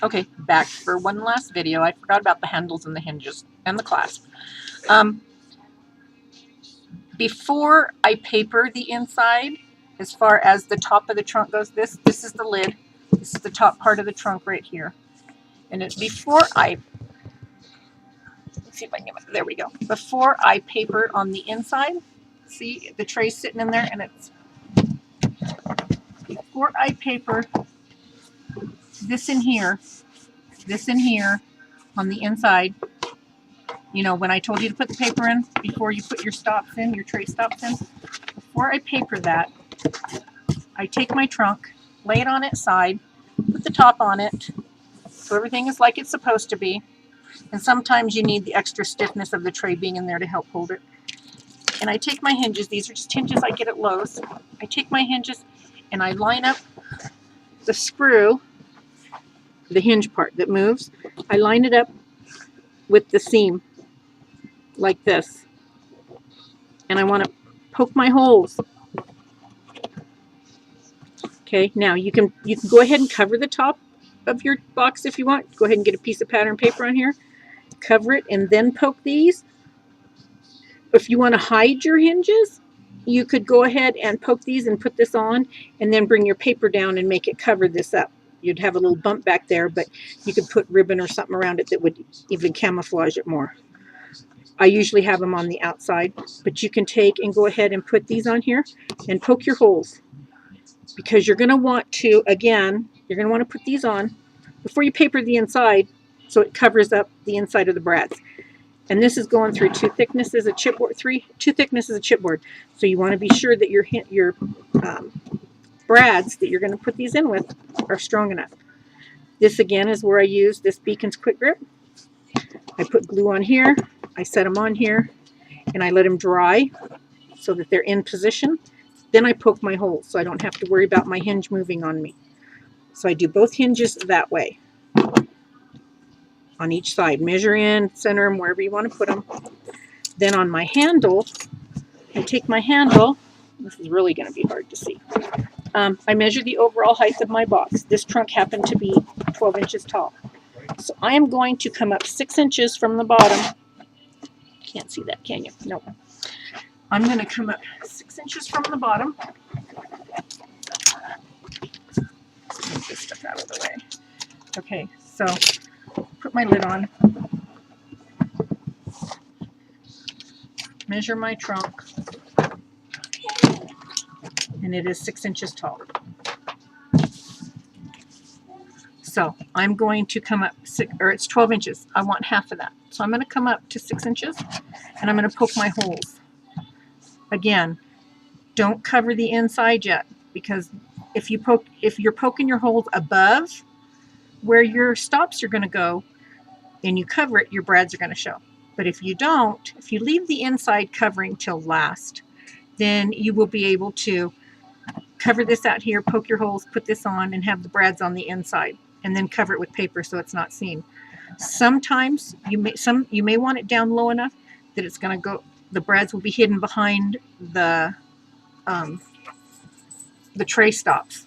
Okay, back for one last video. I forgot about the handles and the hinges and the clasp. Before I paper the inside, as far as the top of the trunk goes, this is the lid. This is the top part of the trunk right here. And before I, let's see if I can get it, there we go. Before I paper on the inside, see the tray's sitting in there, and it's, before I paper this in here on the inside, you know, when I told you to put the paper in before you put your stops in, your tray stops in, before I paper that, I take my trunk, lay it on its side, put the top on it, so everything is like it's supposed to be. And sometimes you need the extra stiffness of the tray being in there to help hold it. And I take my hinges, these are just hinges I get at Lowe's. I take my hinges and I line up the screw, the hinge part that moves, I line it up with the seam like this. And I want to poke my holes. Okay, now you can go ahead and cover the top of your box if you want. Go ahead and get a piece of pattern paper on here, cover it, and then poke these. If you want to hide your hinges, you could go ahead and poke these and put this on, and then bring your paper down and make it cover this up. You'd have a little bump back there, but you could put ribbon or something around it that would even camouflage it more. I usually have them on the outside, but you can take and go ahead and put these on here and poke your holes, because you're going to want to, again, you're going to want to put these on before you paper the inside so it covers up the inside of the brads. And this is going through two thicknesses of chipboard, two thicknesses of chipboard. So you want to be sure that your brads that you're going to put these in with are strong enough. This again is where I use this Beacon's Quick Grip. I put glue on here, I set them on here, and I let them dry so that they're in position. Then I poke my holes so I don't have to worry about my hinge moving on me. So I do both hinges that way on each side. Measure in, center them wherever you want to put them. Then on my handle, I take my handle. This is really going to be hard to see. I measure the overall height of my box. This trunk happened to be 12 inches tall. So I am going to come up 6 inches from the bottom. Can't see that, can you? No. I'm going to come up 6 inches from the bottom. Move this stuff out of the way. Okay, so put my lid on. Measure my trunk. And it is 6 inches tall. So I'm going to come up, it's 12 inches. I want half of that. So I'm going to come up to 6 inches and I'm going to poke my holes. Again, don't cover the inside yet, because if you're poking your holes above where your stops are going to go and you cover it, your brads are going to show. But if you don't, if you leave the inside covering till last, then you will be able to cover this out here, poke your holes, put this on, and have the brads on the inside, and then cover it with paper so it's not seen. Sometimes you may want it down low enough that it's going to go, the brads will be hidden behind the tray stops.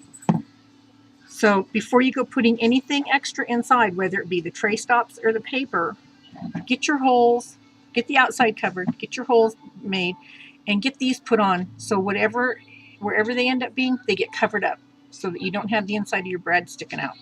So before you go putting anything extra inside, whether it be the tray stops or the paper, get your holes, get the outside covered, get your holes made, and get these put on so wherever they end up being, they get covered up so that you don't have the inside of your brad sticking out.